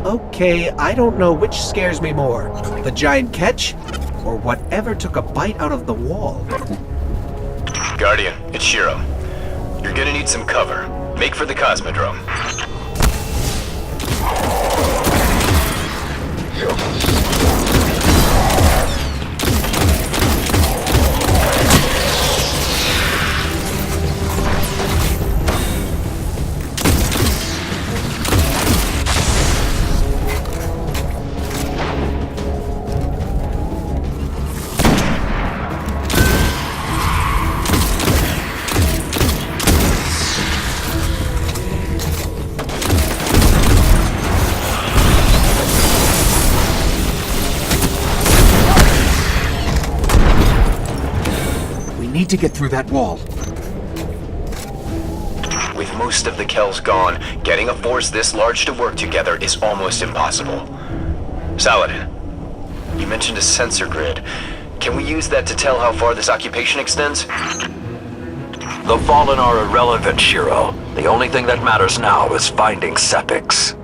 Okay, I don't know which scares me more. The giant ketch, or whatever took a bite out of the wall. Guardian, it's Shiro. You're gonna need some cover. Make for the Cosmodrome. Need to get through that wall. With most of the Kells gone, getting a force this large to work together is almost impossible. Saladin, you mentioned a sensor grid. Can we use that to tell how far this occupation extends? The Fallen are irrelevant, Shiro. The only thing that matters now is finding Sepix.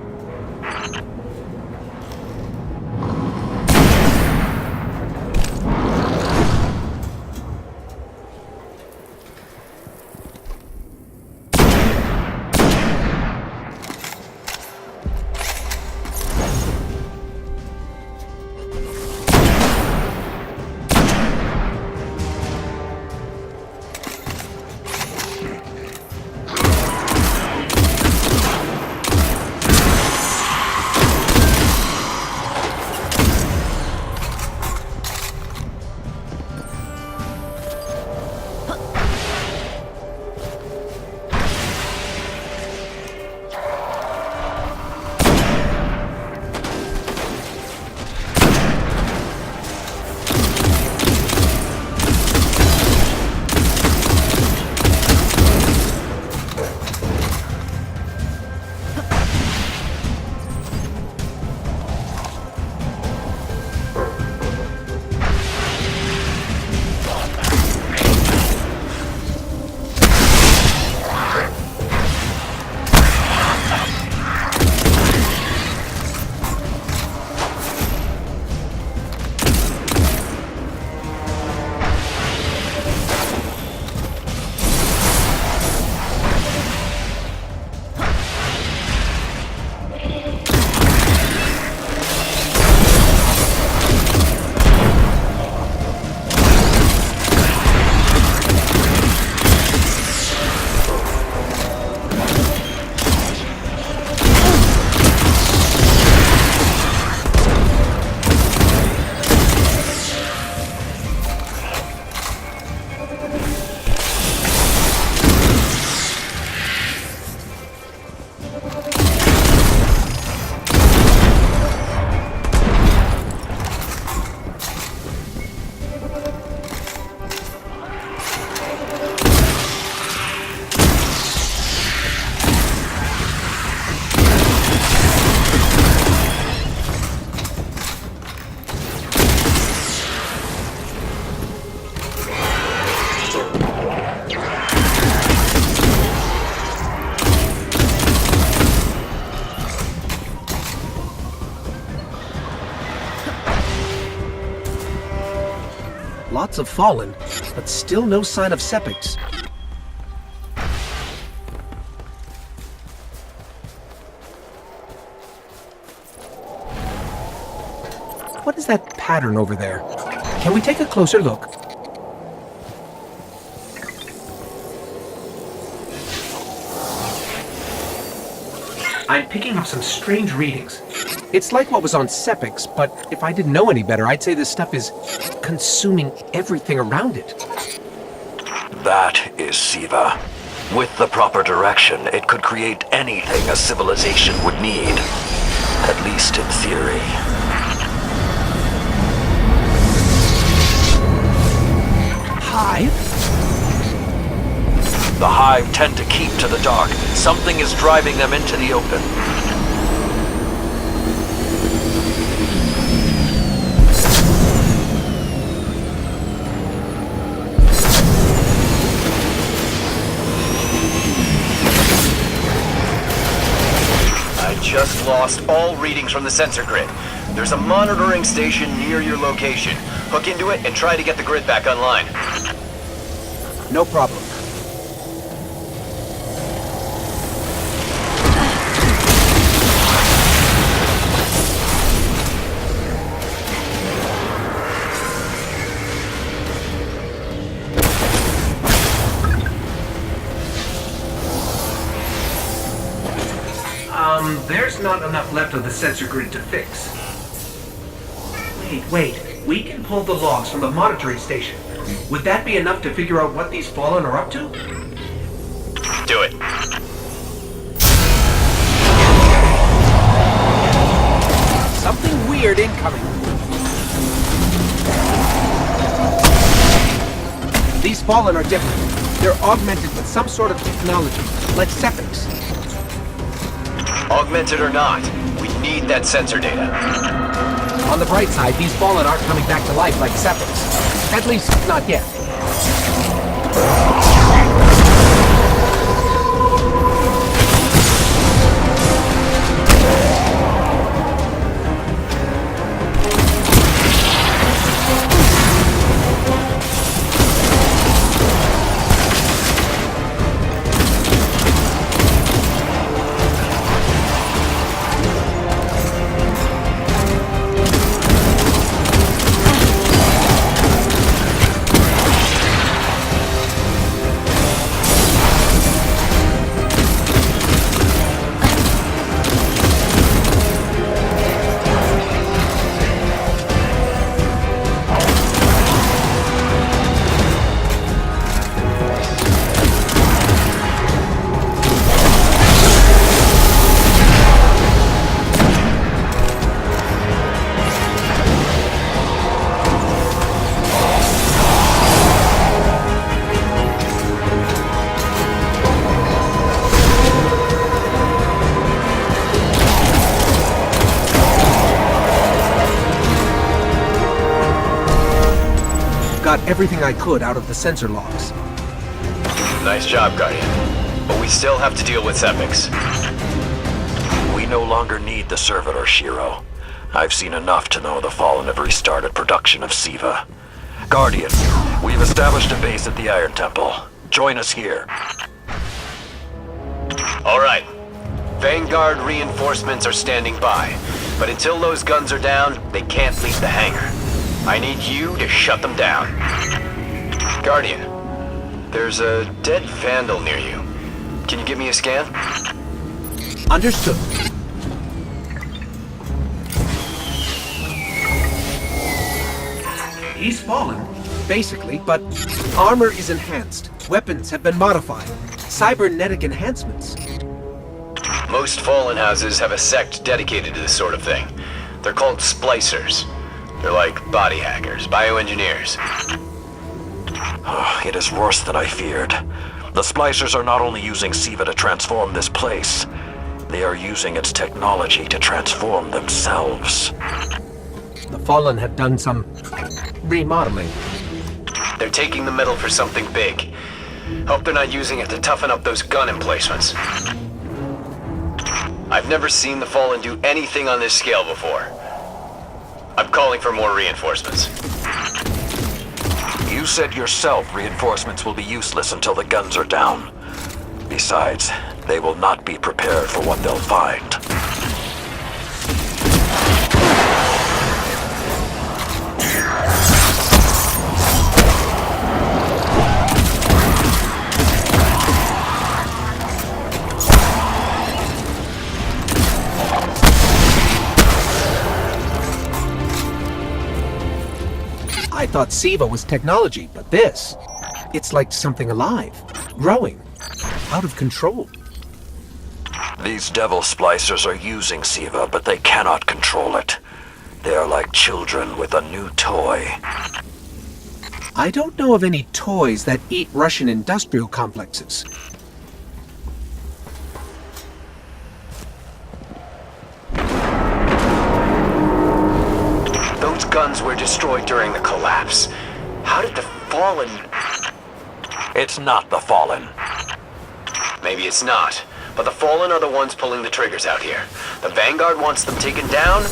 Lots of Fallen, but still no sign of Sepix. What is that pattern over there? Can we take a closer look? I'm picking up some strange readings. It's like what was on Sepix, but if I didn't know any better, I'd say this stuff is consuming everything around it. That is Siva. With the proper direction, it could create anything a civilization would need. At least in theory. Hive? The Hive tend to keep to the dark. Something is driving them into the open. I just lost all readings from the sensor grid. There's a monitoring station near your location. Hook into it and try to get the grid back online. No problem. There's not enough left of the sensor grid to fix. Wait. We can pull the logs from the monitoring station. Would that be enough to figure out what these Fallen are up to? Do it. Something weird incoming. These Fallen are different. They're augmented with some sort of technology, like Sepix. Augmented or not, we need that sensor data. On the bright side, these Fallen aren't coming back to life like Sepix. At least, not yet. Got everything I could out of the sensor logs. Nice job, Guardian. But we still have to deal with Sepix. We no longer need the servitor, Shiro. I've seen enough to know the Fallen have restarted production of Siva. Guardian, we've established a base at the Iron Temple. Join us here. All right. Vanguard reinforcements are standing by. But until those guns are down, they can't leave the hangar. I need you to shut them down. Guardian, there's a dead Vandal near you. Can you give me a scan? Understood. He's fallen, basically, but armor is enhanced. Weapons have been modified. Cybernetic enhancements. Most Fallen houses have a sect dedicated to this sort of thing. They're called splicers. They're like body hackers, bioengineers. It is worse than I feared. The splicers are not only using Siva to transform this place, they are using its technology to transform themselves. The Fallen have done some remodeling. They're taking the metal for something big. Hope they're not using it to toughen up those gun emplacements. I've never seen the Fallen do anything on this scale before. I'm calling for more reinforcements. You said yourself reinforcements will be useless until the guns are down. Besides, they will not be prepared for what they'll find. I thought Siva was technology, but this, it's like something alive, growing, out of control. These devil splicers are using Siva, but they cannot control it. They are like children with a new toy. I don't know of any toys that eat Russian industrial complexes. Those guns were destroyed during the collapse. How did the Fallen... It's not the Fallen. Maybe it's not, but the Fallen are the ones pulling the triggers out here. The Vanguard wants them taken down,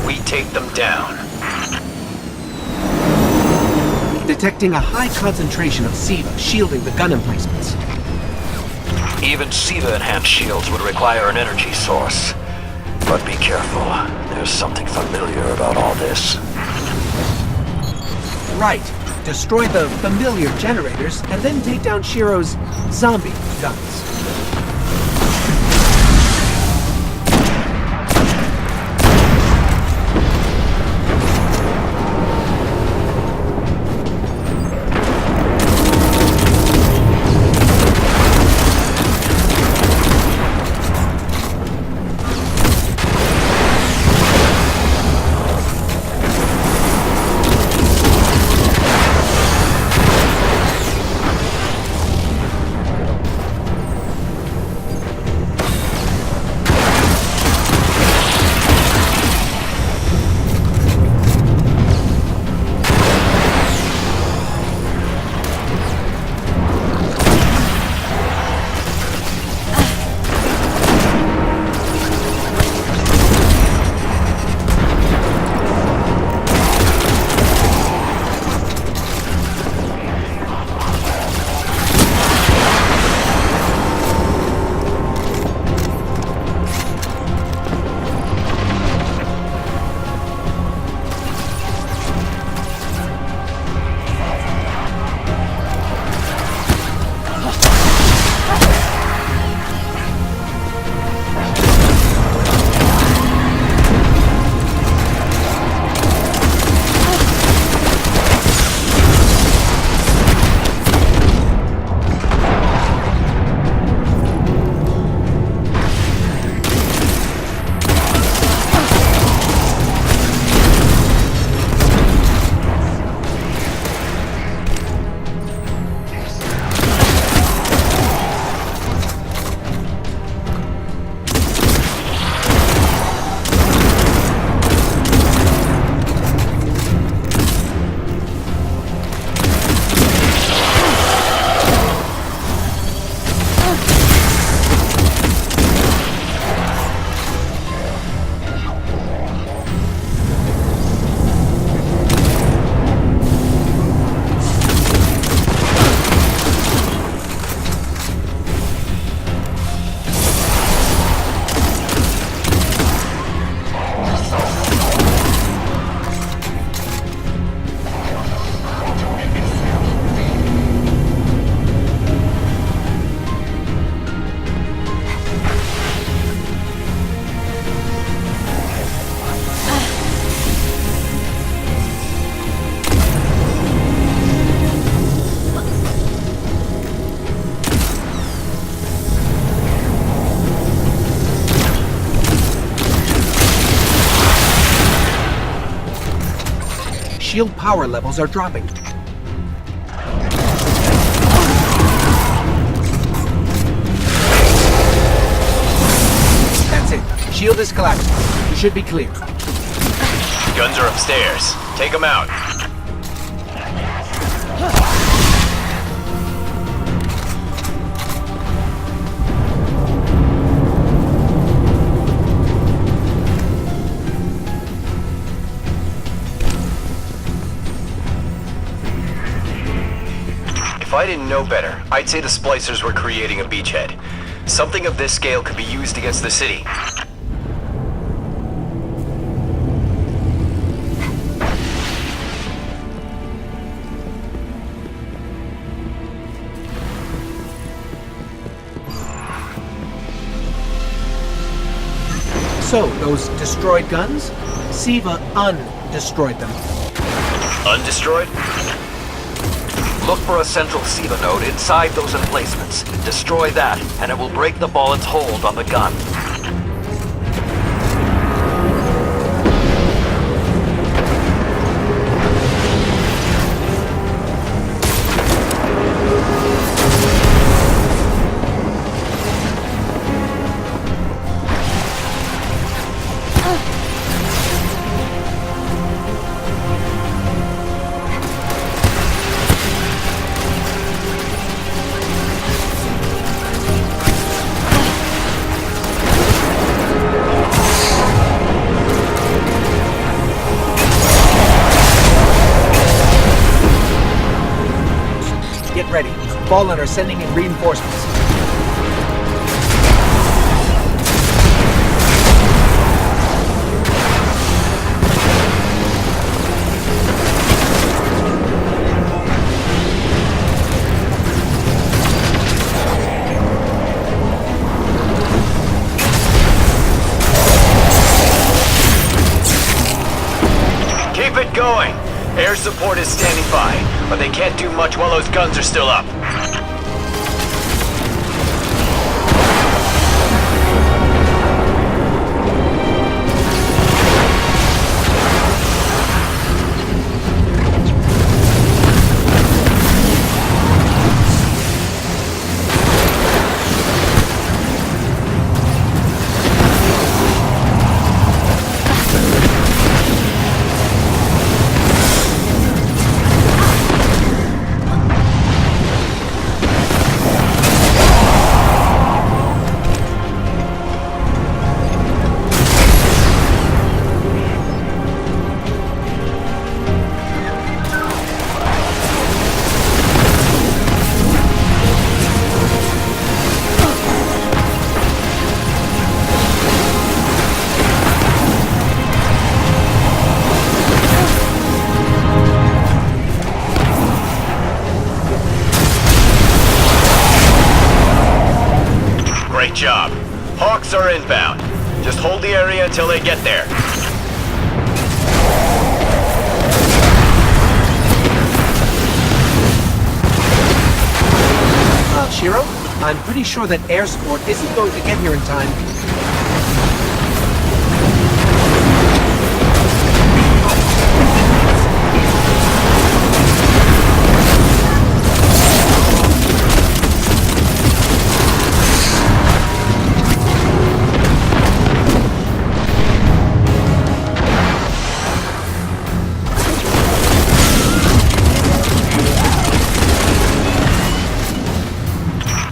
we take them down. Detecting a high concentration of Siva shielding the gun emplacements. Even Siva-enhanced shields would require an energy source. But be careful. There's something familiar about all this. Right. Destroy the familiar generators, and then take down Shiro's zombie guns. Shield power levels are dropping. That's it. Shield is collapsing. You should be clear. Guns are upstairs. Take them out. If I didn't know better, I'd say the splicers were creating a beachhead. Something of this scale could be used against the city. So, those destroyed guns? Siva undestroyed them. Undestroyed? Look for a central Siva node inside those emplacements. Destroy that, and it will break the Fallen's hold on the gun. Fallen are sending in reinforcements. Keep it going! Air support is standing by, but they can't do much while those guns are still up. Great job. Hawks are inbound. Just hold the area until they get there. Shiro, I'm pretty sure that air support isn't going to get here in time.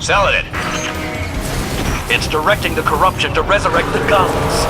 Saladin! It's directing the corruption to resurrect the guns.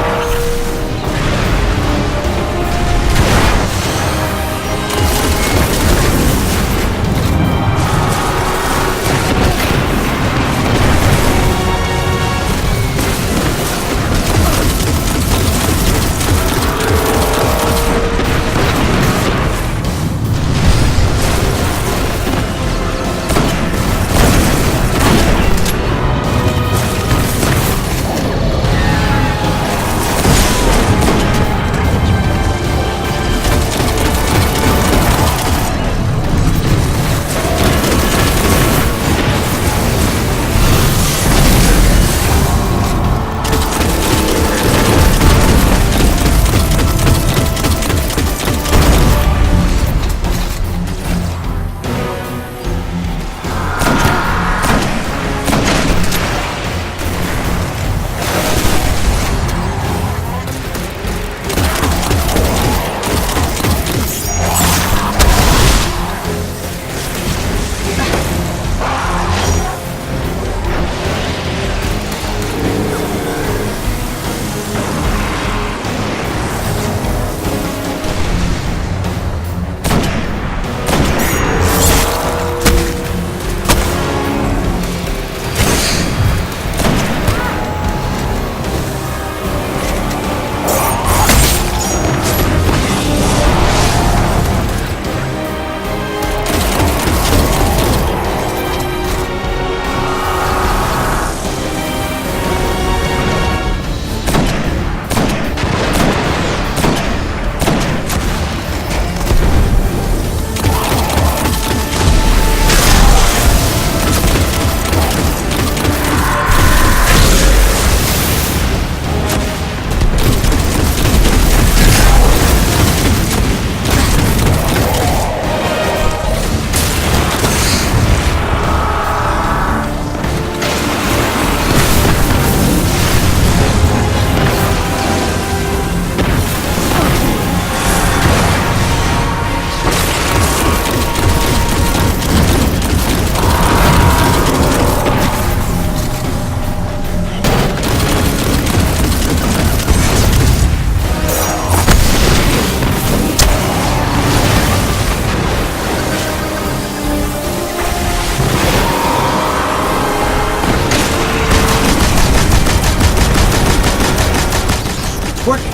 working.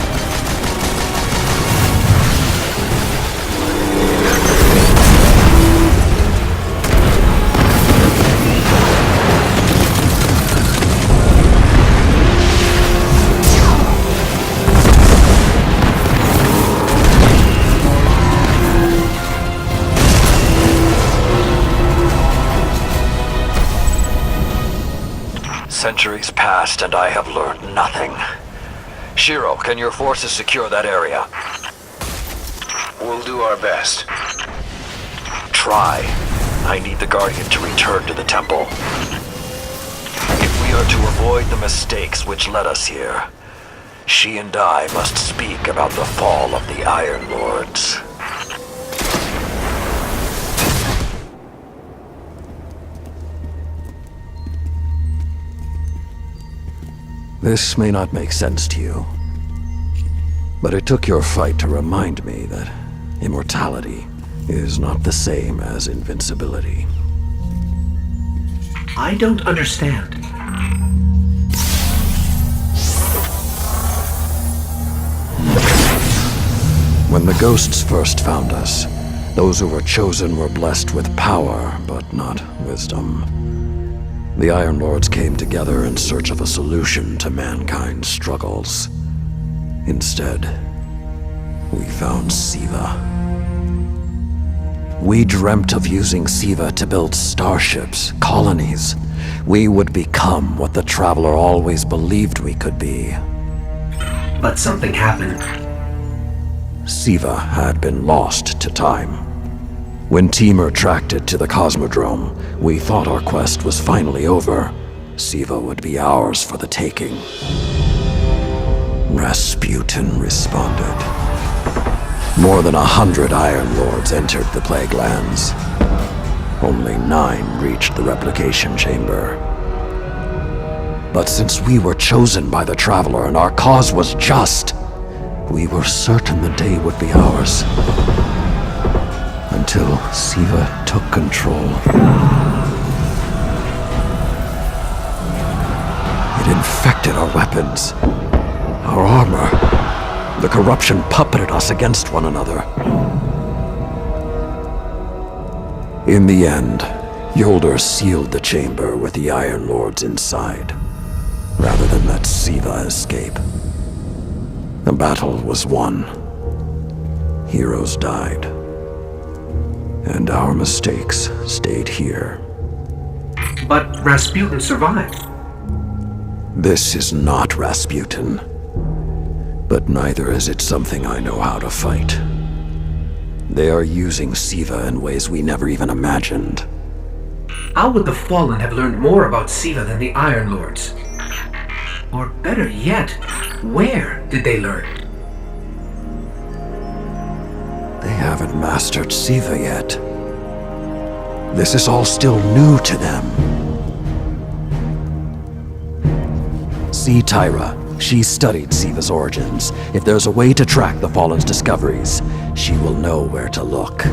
Centuries passed and I have learned nothing. Shiro, can your forces secure that area? We'll do our best. Try. I need the Guardian to return to the temple. If we are to avoid the mistakes which led us here, she and I must speak about the fall of the Iron Lords. This may not make sense to you, but it took your fight to remind me that immortality is not the same as invincibility. I don't understand. When the ghosts first found us, those who were chosen were blessed with power, but not wisdom. The Iron Lords came together in search of a solution to mankind's struggles. Instead, we found Siva. We dreamt of using Siva to build starships, colonies. We would become what the Traveler always believed we could be. But something happened. Siva had been lost to time. When Temur tracked it to the Cosmodrome, we thought our quest was finally over. Siva would be ours for the taking. Rasputin responded. More than 100 Iron Lords entered the Plaguelands. Only 9 reached the replication chamber. But since we were chosen by the Traveler and our cause was just, we were certain the day would be ours. Until Siva took control. It infected our weapons, our armor. The corruption puppeted us against one another. In the end, Yolder sealed the chamber with the Iron Lords inside, rather than let Siva escape. The battle was won. Heroes died. And our mistakes stayed here. But Rasputin survived. This is not Rasputin. But neither is it something I know how to fight. They are using Siva in ways we never even imagined. How would the Fallen have learned more about Siva than the Iron Lords? Or better yet, where did they learn? They haven't mastered Siva yet. This is all still new to them. See Tyra. She studied Siva's origins. If there's a way to track the Fallen's discoveries, she will know where to look.